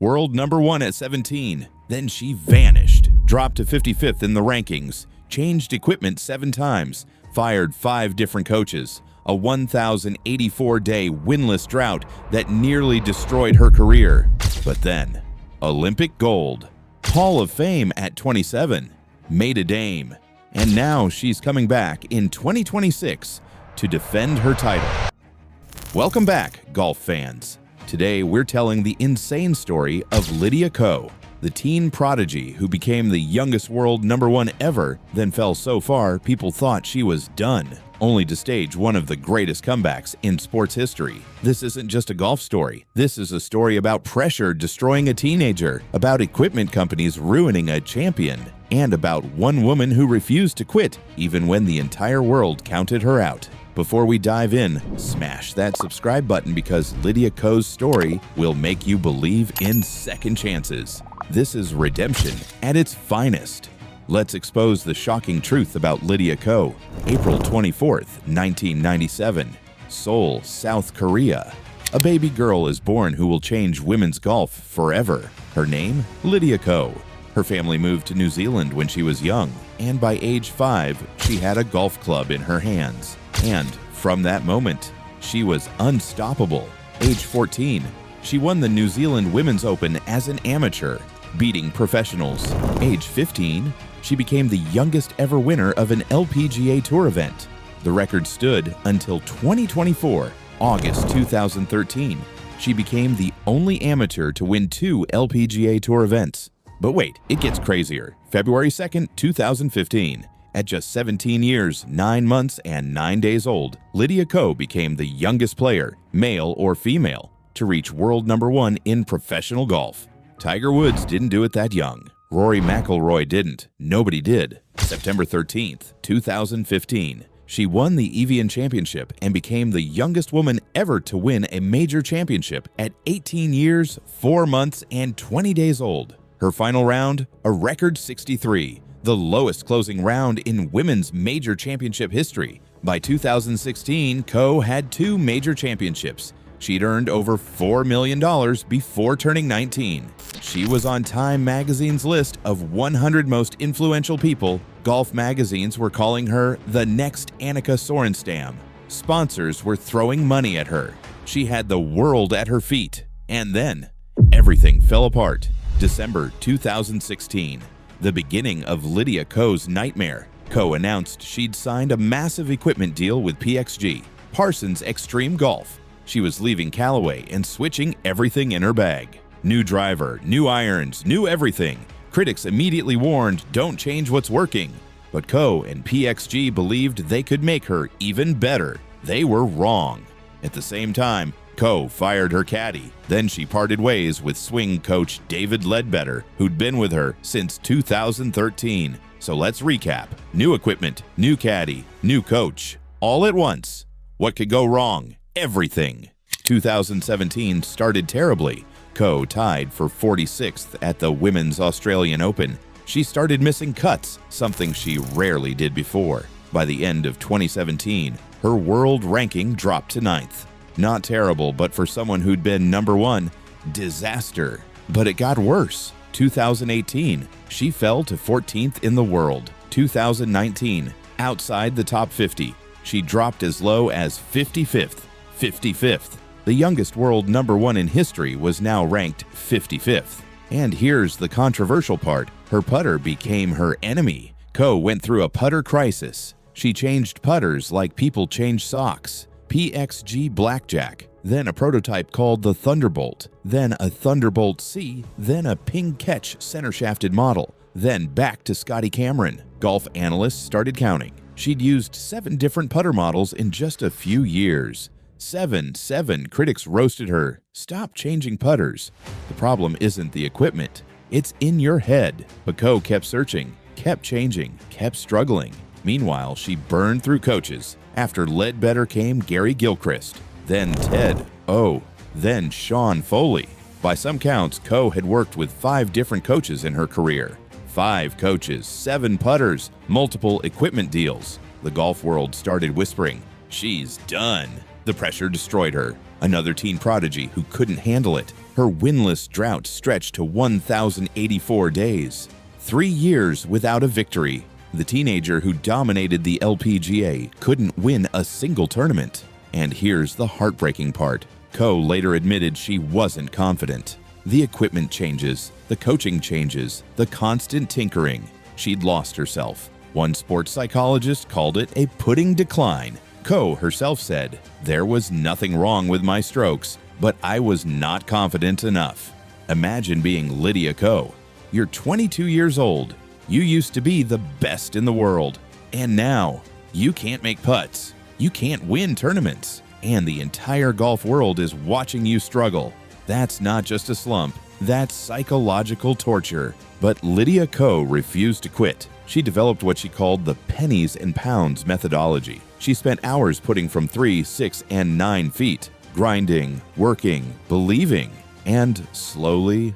World number 1 at 17. Then she vanished, dropped to 55th in the rankings, changed equipment 7 times, fired 5 different coaches, a 1,084-day winless drought that nearly destroyed her career. But then, Olympic gold, Hall of Fame at 27, made a dame, and now she's coming back in 2026 to defend her title. Welcome back, golf fans. Today we're telling the insane story of Lydia Ko, the teen prodigy who became the youngest world number 1 ever, then fell so far people thought she was done, only to stage one of the greatest comebacks in sports history. This isn't just a golf story. This is a story about pressure destroying a teenager, about equipment companies ruining a champion, and about one woman who refused to quit even when the entire world counted her out. Before we dive in, smash that subscribe button because Lydia Ko's story will make you believe in second chances. This is redemption at its finest. Let's expose the shocking truth about Lydia Ko. April 24th, 1997, Seoul, South Korea. A baby girl is born who will change women's golf forever. Her name? Lydia Ko. Her family moved to New Zealand when she was young, and by age 5, she had a golf club in her hands. And from that moment, she was unstoppable. Age 14, she won the New Zealand Women's Open as an amateur, beating professionals. Age 15, she became the youngest ever winner of an LPGA Tour event. The record stood until 2024, August 2013. She became the only amateur to win 2 LPGA Tour events. But wait, it gets crazier. February 2nd, 2015. At just 17 years, 9 months, and 9 days old, Lydia Ko became the youngest player, male or female, to reach world number 1 in professional golf. Tiger Woods didn't do it that young. Rory McIlroy didn't. Nobody did. September 13th, 2015. She won the Evian Championship and became the youngest woman ever to win a major championship at 18 years, 4 months, and 20 days old. Her final round, a record 63, the lowest closing round in women's major championship history. By 2016, Ko had 2 major championships. She'd earned over $4 million before turning 19. She was on Time magazine's list of 100 most influential people. Golf magazines were calling her the next Annika Sorenstam. Sponsors were throwing money at her. She had the world at her feet. And then, everything fell apart. December 2016, the beginning of Lydia Ko's nightmare. Ko announced she'd signed a massive equipment deal with PXG, Parsons Extreme Golf. She was leaving Callaway and switching everything in her bag. New driver, new irons, new everything. Critics immediately warned, don't change what's working. But Ko and PXG believed they could make her even better. They were wrong. At the same time, Ko fired her caddy. Then she parted ways with swing coach David Ledbetter, who'd been with her since 2013. So let's recap. New equipment, new caddy, new coach, all at once. What could go wrong? Everything. 2017 started terribly. Ko tied for 46th at the Women's Australian Open. She started missing cuts, something she rarely did before. By the end of 2017, her world ranking dropped to 9th. Not terrible, but for someone who'd been number 1, disaster. But it got worse. 2018, she fell to 14th in the world. 2019, outside the top 50, she dropped as low as 55th. 55th. The youngest world number 1 in history was now ranked 55th. And here's the controversial part. Her putter became her enemy. Ko went through a putter crisis. She changed putters like people change socks. PXG Blackjack, then a prototype called the Thunderbolt, then a Thunderbolt C, then a Ping Catch center-shafted model, then back to Scotty Cameron. Golf analysts started counting. She'd used 7 different putter models in just a few years. 7. Critics roasted her. Stop changing putters. The problem isn't the equipment. It's in your head. But Ko kept searching, kept changing, kept struggling. Meanwhile, she burned through coaches. After Ledbetter came Gary Gilchrist, then Ted O, then Sean Foley. By some counts, Ko had worked with 5 different coaches in her career. 5 coaches, 7 putters, multiple equipment deals. The golf world started whispering, she's done. The pressure destroyed her. Another teen prodigy who couldn't handle it. Her winless drought stretched to 1,084 days. 3 years without a victory. The teenager who dominated the LPGA couldn't win a single tournament. And here's the heartbreaking part. Ko later admitted she wasn't confident. The equipment changes, the coaching changes, the constant tinkering. She'd lost herself. One sports psychologist called it a pudding decline. Ko herself said, "There was nothing wrong with my strokes, but I was not confident enough." Imagine being Lydia Ko. You're 22 years old. You used to be the best in the world. And now, you can't make putts. You can't win tournaments. And the entire golf world is watching you struggle. That's not just a slump. That's psychological torture. But Lydia Ko refused to quit. She developed what she called the pennies and pounds methodology. She spent hours putting from 3, 6, and 9 feet, grinding, working, believing, and slowly,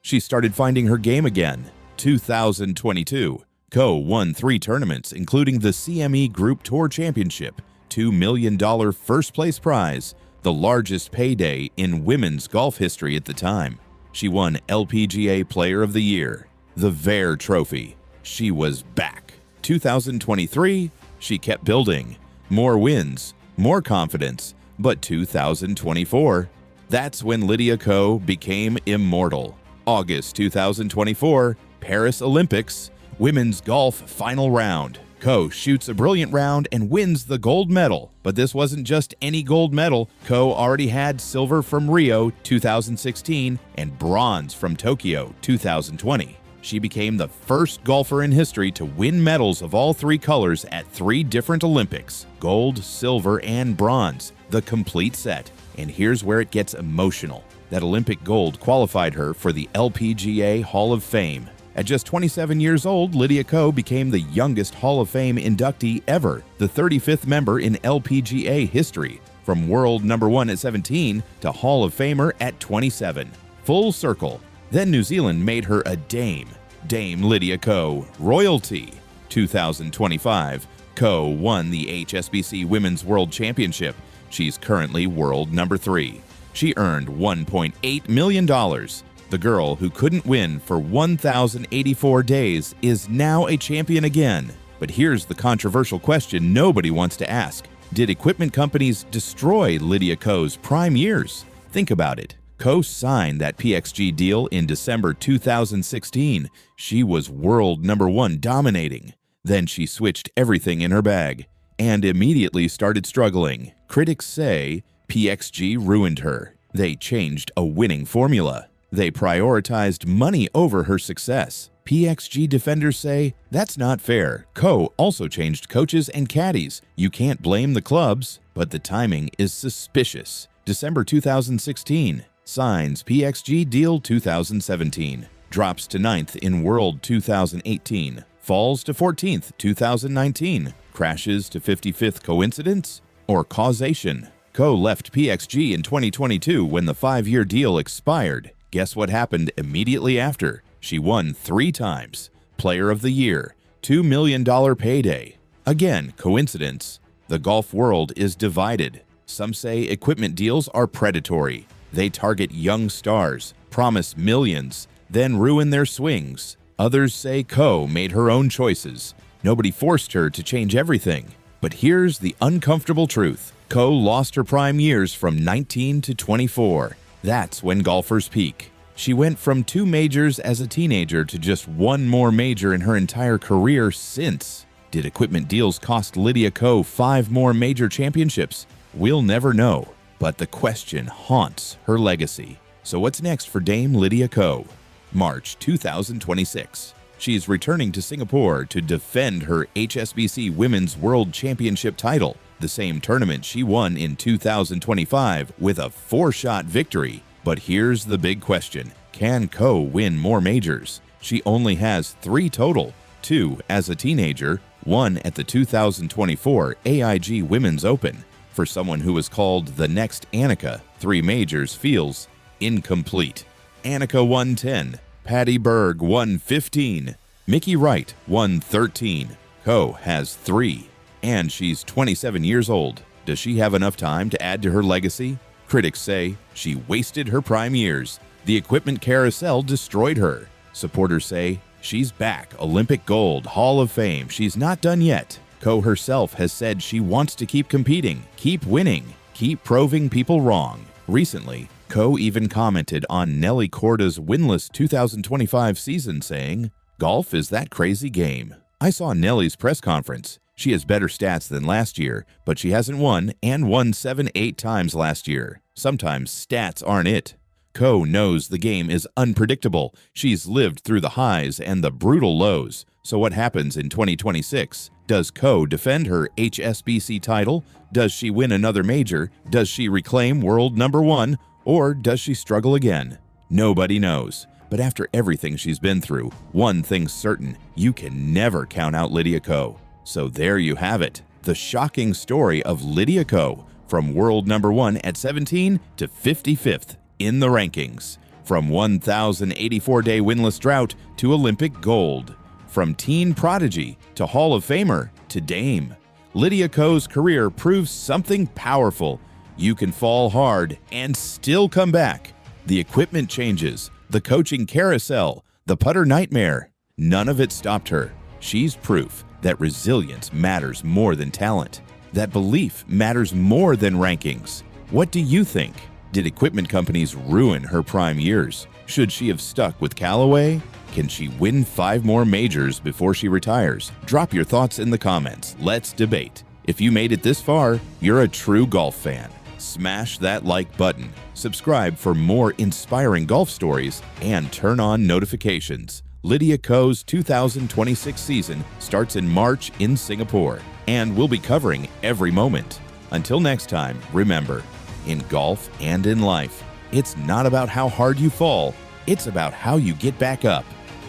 she started finding her game again. 2022, Ko won 3 tournaments, including the CME Group Tour Championship, $2 million first-place prize, the largest payday in women's golf history at the time. She won LPGA Player of the Year, the Vare Trophy. She was back. 2023, she kept building. More wins, more confidence. But 2024, that's when Lydia Ko became immortal. August 2024, Paris Olympics, women's golf final round. Ko shoots a brilliant round and wins the gold medal. But this wasn't just any gold medal. Ko already had silver from Rio 2016 and bronze from Tokyo 2020. She became the first golfer in history to win medals of all 3 colors at 3 different Olympics: gold, silver, and bronze, the complete set. And here's where it gets emotional. That Olympic gold qualified her for the LPGA Hall of Fame. At just 27 years old, Lydia Ko became the youngest Hall of Fame inductee ever, the 35th member in LPGA history, from world number 1 at 17 to Hall of Famer at 27. Full circle. Then New Zealand made her a dame. Dame Lydia Ko, royalty. 2025, Ko won the HSBC Women's World Championship. She's currently world number 3. She earned $1.8 million. The girl who couldn't win for 1,084 days is now a champion again. But here's the controversial question nobody wants to ask. Did equipment companies destroy Lydia Ko's prime years? Think about it. Ko signed that PXG deal in December 2016. She was world number 1 dominating. Then she switched everything in her bag and immediately started struggling. Critics say PXG ruined her. They changed a winning formula. They prioritized money over her success. PXG defenders say that's not fair. Ko also changed coaches and caddies. You can't blame the clubs, but the timing is suspicious. December 2016, signs PXG deal 2017, drops to 9th in World 2018, falls to 14th 2019, crashes to 55th. Coincidence or causation? Ko left PXG in 2022 when the 5-year deal expired. Guess what happened immediately after? She won 3 times. Player of the Year, $2 million payday. Again, coincidence? The golf world is divided. Some say equipment deals are predatory. They target young stars, promise millions, then ruin their swings. Others say Ko made her own choices. Nobody forced her to change everything. But here's the uncomfortable truth. Ko lost her prime years from 19 to 24. That's when golfers peak. She went from 2 majors as a teenager to just 1 more major in her entire career since. Did equipment deals cost Lydia Ko 5 more major championships? We'll never know, but the question haunts her legacy. So what's next for Dame Lydia Ko? March 2026. She's returning to Singapore to defend her HSBC Women's World Championship title, the same tournament she won in 2025 with a 4-shot victory. But here's the big question. Can Ko win more majors? She only has 3 total, 2 as a teenager, 1 at the 2024 AIG Women's Open. For someone who is called the next Annika, 3 majors feels incomplete. Annika won 10, Patty Berg won 15, Mickey Wright won 13. Ko has 3, and she's 27 years old. Does she have enough time to add to her legacy? Critics say she wasted her prime years. The equipment carousel destroyed her. Supporters say she's back, Olympic gold, Hall of Fame. She's not done yet. Ko herself has said she wants to keep competing, keep winning, keep proving people wrong. Recently, Ko even commented on Nelly Corda's winless 2025 season, saying, "Golf is that crazy game. I saw Nelly's press conference. She has better stats than last year, but she hasn't won and won 7-8 times last year. Sometimes stats aren't it." Ko knows the game is unpredictable. She's lived through the highs and the brutal lows. So what happens in 2026? Does Ko defend her HSBC title? Does she win another major? Does she reclaim world number one? Or does she struggle again? Nobody knows. But after everything she's been through, one thing's certain: you can never count out Lydia Ko. So there you have it, the shocking story of Lydia Ko, from world number one at 17 to 55th in the rankings, from 1,084-day winless drought to Olympic gold, from teen prodigy to Hall of Famer to dame. Lydia Ko's career proves something powerful. You can fall hard and still come back. The equipment changes, the coaching carousel, the putter nightmare. None of it stopped her. She's proof that resilience matters more than talent, that belief matters more than rankings. What do you think? Did equipment companies ruin her prime years? Should she have stuck with Callaway? Can she win 5 more majors before she retires? Drop your thoughts in the comments. Let's debate. If you made it this far, you're a true golf fan. Smash that like button, subscribe for more inspiring golf stories, and turn on notifications. Lydia Ko's 2026 season starts in March in Singapore, and we'll be covering every moment. Until next time, remember, in golf and in life, it's not about how hard you fall, it's about how you get back up.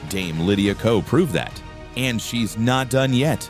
Dame Lydia Ko proved that, and she's not done yet.